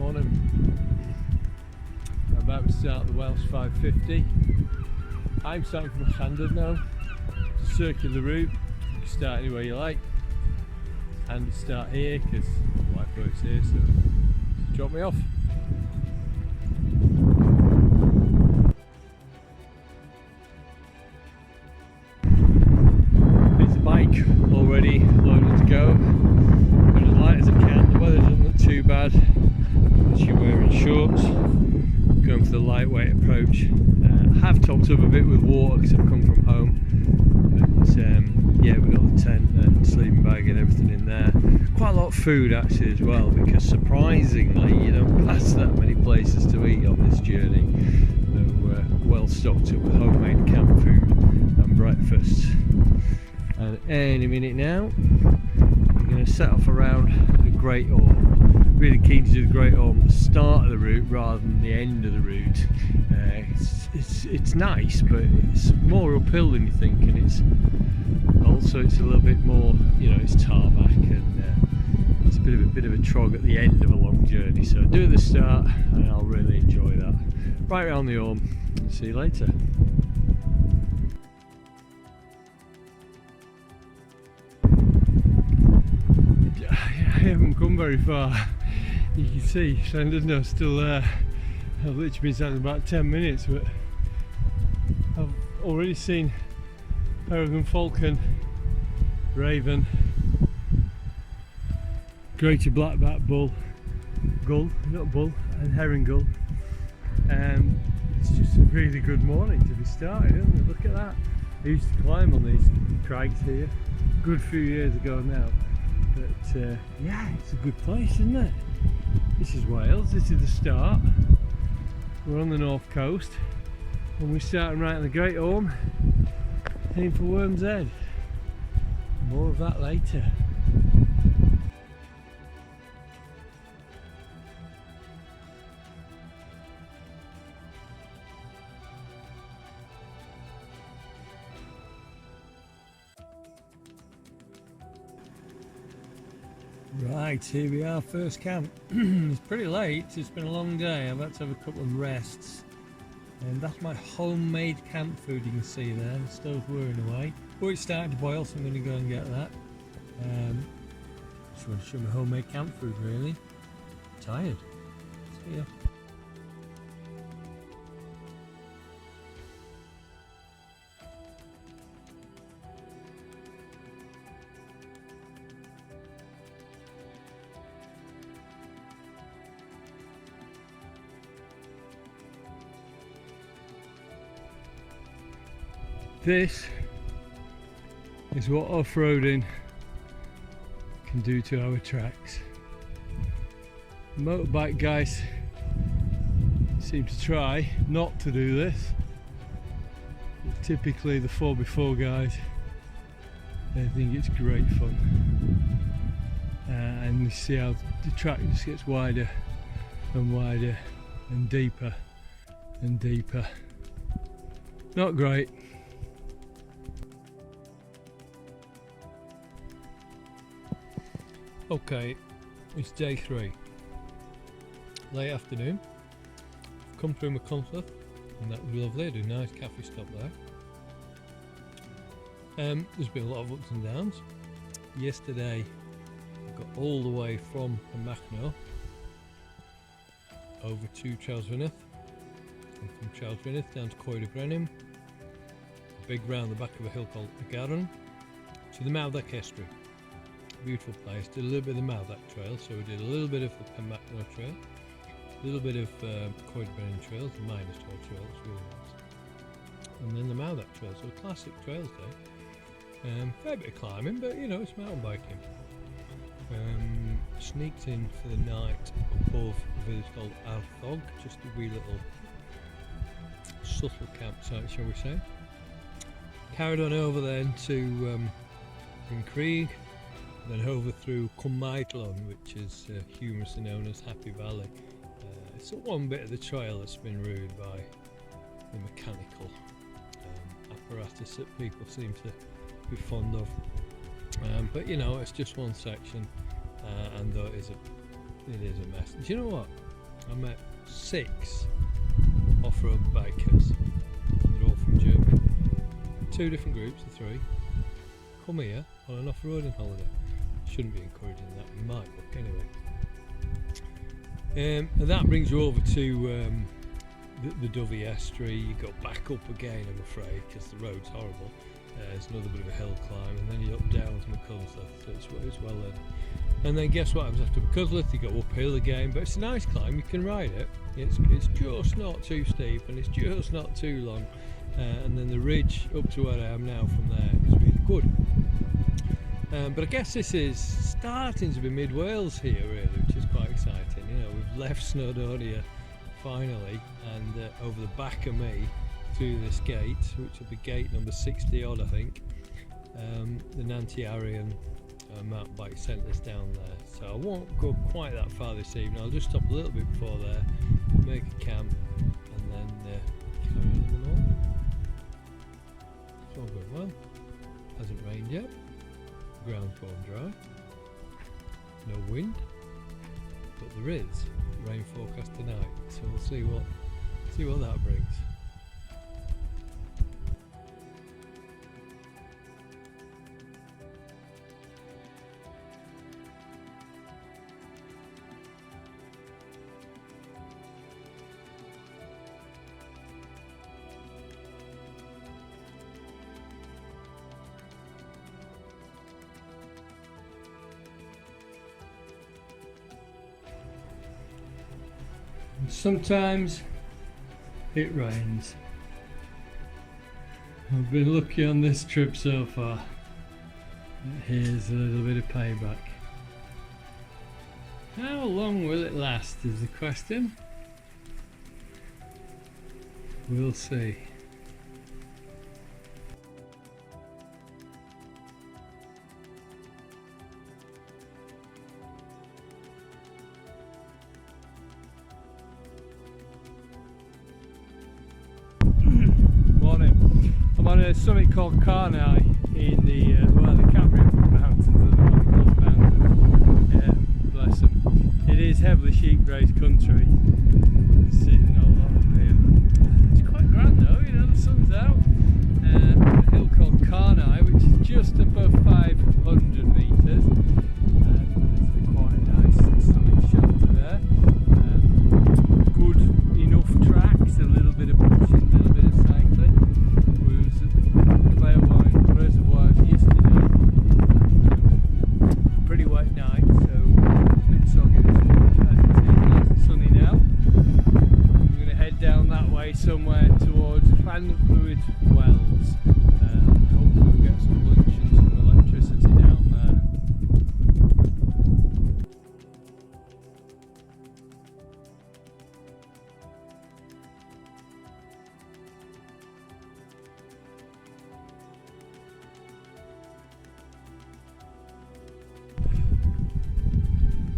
Morning. I'm about to start the Welsh 550. I'm starting from Chylchdaith now. It's a circular route. You can start anywhere you like. And start here because my wife works here, so just drop me off. There's the bike already loaded to go. Got as light as I can. The weather doesn't look too bad. She's wearing shorts. Going for the lightweight approach. I have topped up a bit with water because I've come from home. But yeah, we've got the tent and sleeping bag and everything in there. Quite a lot of food actually as well, because surprisingly you don't pass that many places to eat on this journey. So we're well stocked up with homemade camp food and breakfast. And any minute now we're going to set off around the Great Orme. Really keen to do the Great Orme at the start of the route rather than the end of the route. It's nice, but it's more uphill than you think, and it's a little bit more, you know, it's tarmac, and it's a bit of a trog at the end of a long journey. So do it at the start and I'll really enjoy that. Right around the Orme. See you later. I haven't come very far. You can see Llandudno's still there. I've literally been standing about 10 minutes, but I've already seen peregrine falcon, raven, greater blackback gull, and herring gull. It's just a really good morning to be started, isn't it? Look at that. I used to climb on these crags here a good few years ago now, but yeah, it's a good place, isn't it? This is Wales. This is the start. We're on the north coast and we're starting right in the Great Orme, heading for Worm's Head. More of that later. Right, here we are, first camp. It's pretty late, it's been a long day. I've had to have a couple of rests. And that's my homemade camp food you can see there. The stove's whirring away. Oh, it's starting to boil, so I'm going to go and get that. Just want to show my homemade camp food, really. I'm tired. See ya. This is what off-roading can do to our tracks. Motorbike guys seem to try not to do this. But typically the 4x4 guys, they think it's great fun. And you see how the track just gets wider and wider and deeper and deeper. Not great. Okay, it's day 3, late afternoon. I've come through McConford and that was lovely. I did a nice cafe stop there. There's been a lot of ups and downs. Yesterday I got all the way from Machno over to Chylchdaith, and from Chylchdaith down to Coed y Brenin, a big round the back of a hill called Agaran, to the Mawddec Estuary. Beautiful place. Did a little bit of the Mawddec trail, so we did a little bit of the Penmachno trail, a little bit of Coed y Brenin trails, the minus 12 trail, it's really nice, and then the Mawddec trail, so a classic trails day. Fair bit of climbing, but you know, it's mountain biking. Sneaked in for the night above a village called Arthog, just a wee little subtle campsite, shall we say. Carried on over then to Creek, then over through Cymru, which is humorously known as Happy Valley. It's one bit of the trail that's been ruined by the mechanical apparatus that people seem to be fond of. But you know, it's just one section, and though it is a mess. Do you know what? I met 6 off-road bikers. They're all from Germany. 2 different groups of 3 come here on an off-roading holiday. Shouldn't be encouraging that, you might look anyway. And that brings you over to the Dovey Estuary. You go back up again, I'm afraid, because the road's horrible. It's another bit of a hill climb, and then you're up down to Chylchdaith, so it's well then. And then guess what happens after Chylchdaith? You go uphill again, but it's a nice climb, you can ride it. It's just not too steep, and it's just not too long. And then the ridge up to where I am now from there is really good. But I guess this is starting to be mid-Wales here, really, which is quite exciting. You know, we've left Snowdonia finally, and over the back of me through this gate, which will be gate number 60 odd, I think. The Nanty-Arian mountain bike centre's down there, so I won't go quite that far this evening. I'll just stop a little bit before there, make a camp, and then carry on in the morning. It's all going well. Hasn't rained yet. Ground's going dry. No wind, but there is rain forecast tonight, so we'll see what that brings. Sometimes it rains. I've been lucky on this trip so far. Here's a little bit of payback. How long will it last is the question. We'll see. I'm on a summit called Carnai in the Cymru mountains, bless them. It is heavily sheep-grazed country. Sitting all up here. It's quite grand though, you know, the sun's out. A hill called Carnai, which is just above 500 metres. There's quite a nice summit shelter there. Good enough tracks, a little bit of pushing, a little bit of cycling. Reservoirs yesterday. Pretty wet night, so a bit soggy as it is. Nice and sunny now. We're going to head down that way somewhere towards Penultimate Wells. Hopefully we'll get some lunch and some electricity down there.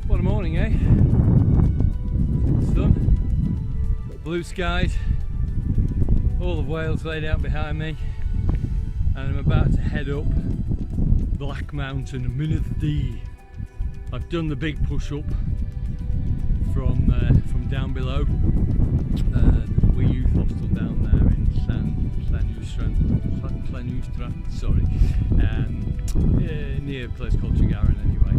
What a morning, eh? Sun, got blue skies, all of Wales laid out behind me, and I'm about to head up Black Mountain, Mynydd Du. I've done the big push up from down below, the wee youth hostel down there in Llanwstrat, sorry, near a place called Chylchdaith anyway.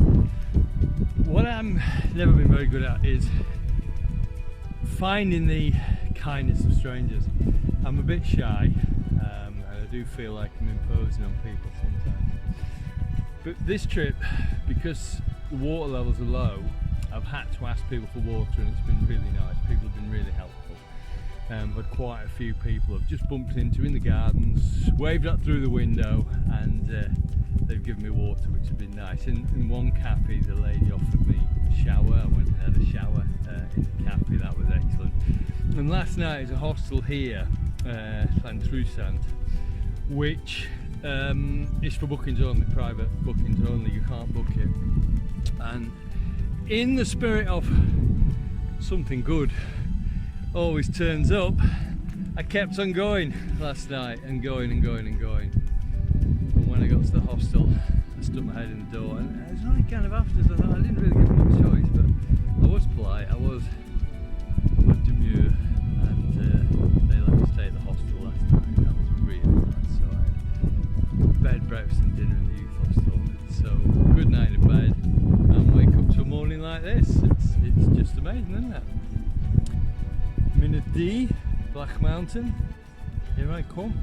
What I'm never been very good at is finding the kindness of strangers. I'm a bit shy, and I do feel like I'm imposing on people sometimes. But this trip, because the water levels are low, I've had to ask people for water, and it's been really nice. People have been really helpful. I've had quite a few people I've just bumped into in the gardens, waved up through the window, and they've given me water, which has been nice. In one cafe, the lady offered me a shower. I went and had a shower in the cafe. That was excellent. And last night is a hostel here, Chylchdaith, which is for bookings only, private bookings only. You can't book it. And in the spirit of something good always turns up, I kept on going last night and going and going and going. And when I got to the hostel, I stuck my head in the door, and it was only kind of after, so I thought I didn't really give much choice, but I was polite. I was the Black Mountain. Here I come.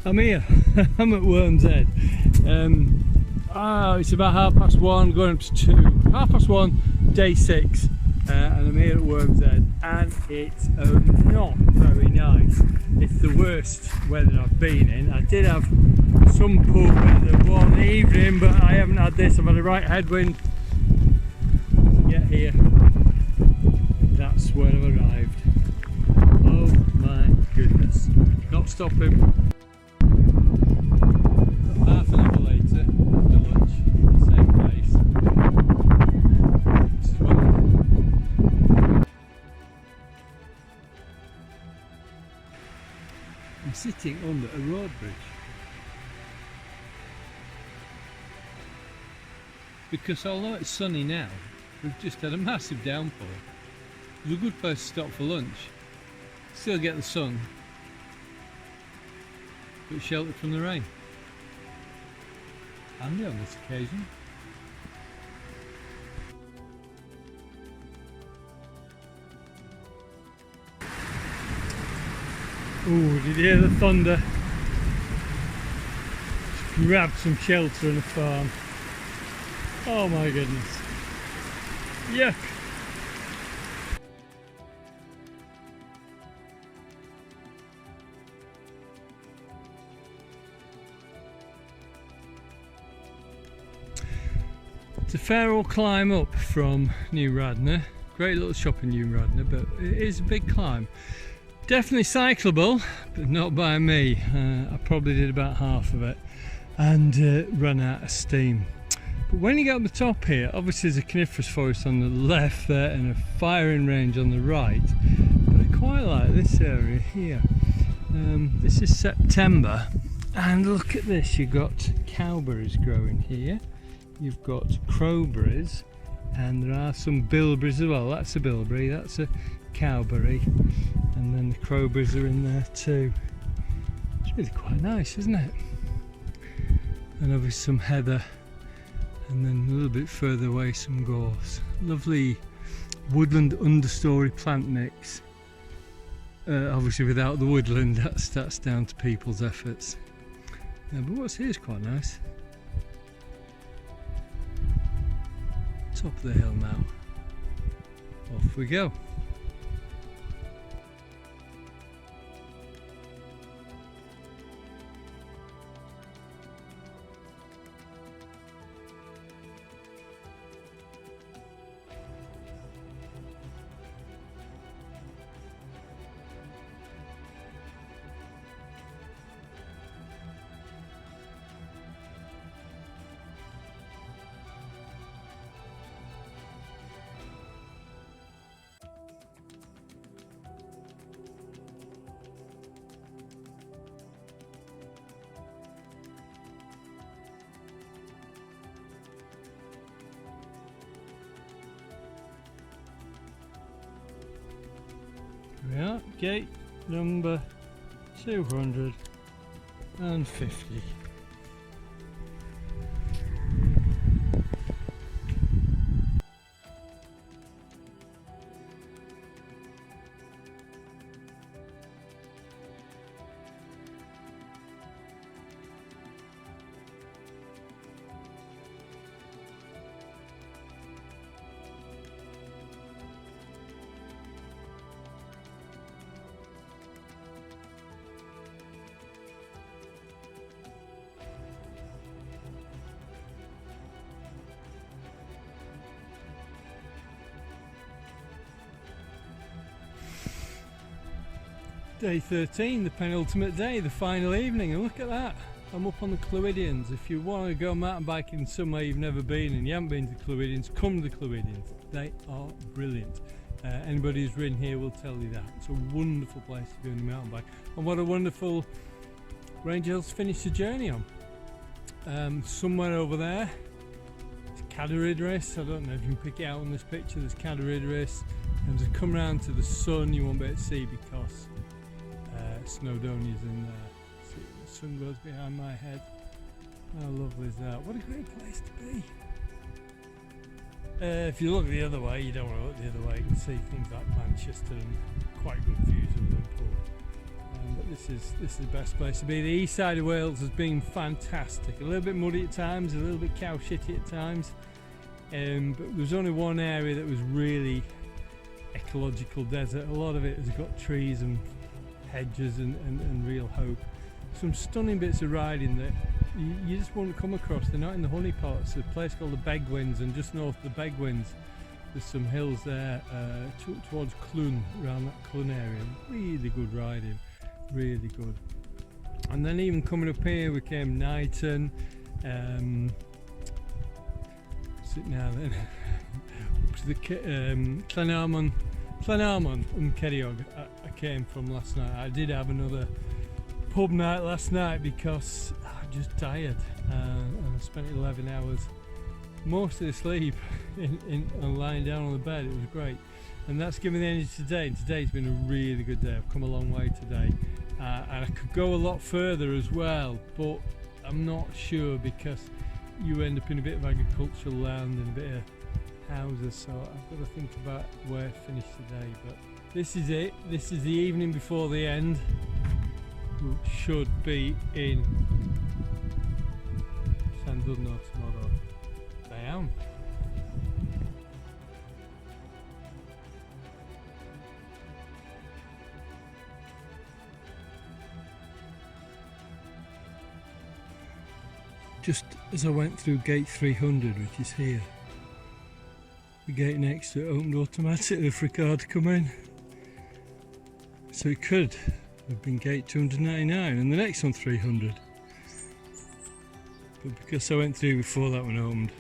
I'm here. I'm at Worm's Head. It's about 1:30, going up to 2. 1:30, day 6, and I'm here at Worm's Head, and it's not very nice. It's the worst weather I've been in. I did have some poor weather one evening, but I haven't had this. I've had a right headwind to get here. That's where I've arrived. Oh my goodness. Not stopping. Half an hour later, after lunch, same place. This is what I'm sitting under a road bridge because although it's sunny now, we've just had a massive downpour. It's a good place to stop for lunch. Still get the sun, but sheltered from the rain. Handy on this occasion. Oh, did you hear the thunder? Just grabbed some shelter in a farm. Oh my goodness. Yuck. It's a fair old climb up from New Radnor. Great little shop in New Radnor, but it is a big climb. Definitely cyclable, but not by me. I probably did about half of it and ran out of steam. But when you get up the top here, obviously there's a coniferous forest on the left there and a firing range on the right. But I quite like this area here. This is September, and look at this. You've got cowberries growing here. You've got crowberries, and there are some bilberries as well. That's a bilberry, that's a cowberry, and then the crowberries are in there too. It's really quite nice, isn't it? And obviously some heather, and then a little bit further away some gorse. Lovely woodland understory plant mix. Obviously without the woodland, that's down to people's efforts. But what's here is quite nice. Top of the hill now. Off we go. Here we are, gate number 250. Day 13, the penultimate day, the final evening, and look at that. I'm up on the Clwydians. If you want to go mountain biking somewhere you've never been and you haven't been to the Clwydians, come to the Clwydians. They are brilliant. Anybody who's ridden here will tell you that. It's a wonderful place to go on a mountain bike. And what a wonderful Rangel's finished the journey on. Somewhere over there, it's Chylchdaith. I don't know if you can pick it out on this picture. There's Chylchdaith, and to come round to the sun, you won't be able to see because Snowdonia's in there. See, the sun goes behind my head. How lovely is that? What a great place to be. If you look the other way, you don't want to look the other way. You can see things like Manchester and quite good views of Liverpool. But this is the best place to be. The east side of Wales has been fantastic. A little bit muddy at times, a little bit cow shitty at times. But there's only one area that was really ecological desert. A lot of it has got trees and hedges and real hope. Some stunning bits of riding that you just won't come across. They're not in the honeypots. There's a place called the Begwins, and just north of the Begwins there's some hills there towards Clun, around that Clun area. Really good riding, really good. And then even coming up here we came Knighton, sit now then up to the Llanarmon and Cerrig I came from last night. I did have another pub night last night because I'm just tired, and I spent 11 hours mostly asleep and lying down on the bed. It was great, and that's given me the energy today. And today's been a really good day. I've come a long way today, and I could go a lot further as well, but I'm not sure because you end up in a bit of agricultural land and a bit of houses, so I've got to think about where to finish today. But this is it. This is the evening before the end. We should be in Llandudno tomorrow. I am. Just as I went through gate 300, which is here, the gate next to it opened automatically for a car to come in. So it could have been gate 299 and the next one 300. But because I went through before that one opened,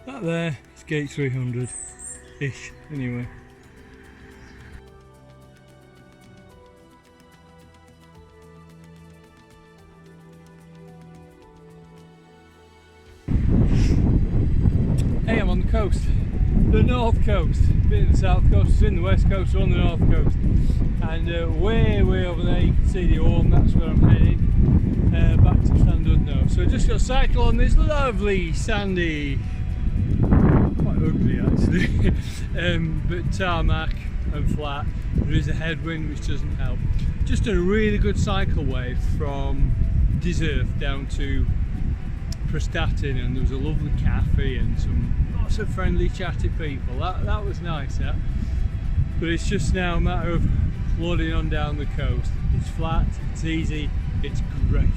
that there is gate 300-ish anyway. Hey, I'm on the coast, the north coast. Been in the south coast, in the west coast, or on the north coast, and way over there you can see the Orme. That's where I'm heading, back to Llandudno. So I just got to cycle on this lovely sandy, quite ugly actually, but tarmac and flat. There is a headwind which doesn't help. Just a really good cycleway from Dyserth down to Prestatyn, and there was a lovely cafe and lots of friendly chatty people. That was nice, yeah? But it's just now a matter of loading on down the coast. It's flat, it's easy, it's great.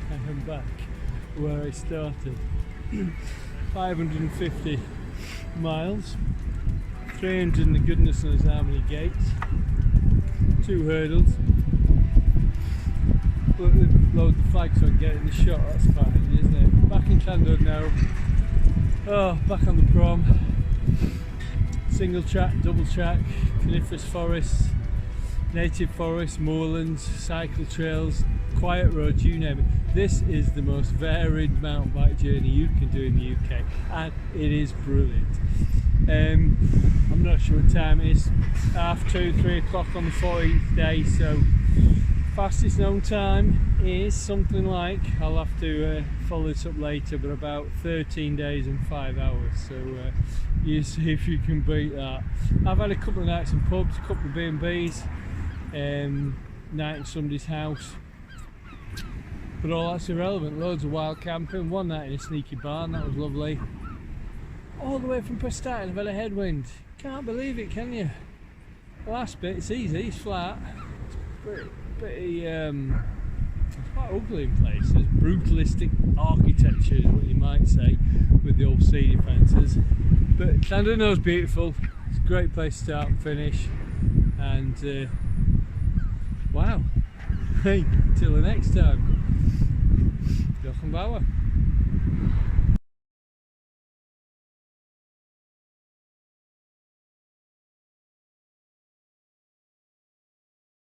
I am back where I started. 550 miles, 300 and the goodness knows how many gates, 2 hurdles. But load the flags on getting the shot, that's fine, isn't it? Back in Llandudno now. Oh, back on the prom. Single track, double track, coniferous forests, native forests, moorlands, cycle trails, quiet roads, you name it. This is the most varied mountain bike journey you can do in the UK, and it is brilliant. I'm not sure what time it is, 2:30, 3 o'clock on the 14th day, so fastest known time is something like, I'll have to follow this up later, but about 13 days and 5 hours, so you see if you can beat that. I've had a couple of nights in pubs, a couple of B&Bs, night in somebody's house, but all that's irrelevant. Loads of wild camping, one night in a sneaky barn, that was lovely. All the way from Prestatyn, I've had a headwind. Can't believe it, can you? The last bit, it's easy, it's flat. It's pretty it's quite ugly in places. Brutalistic architecture is what you might say, with the old sea defences. But Llandudno's beautiful. It's a great place to start and finish. And wow. Hey, till the next time. Diolch yn fawr.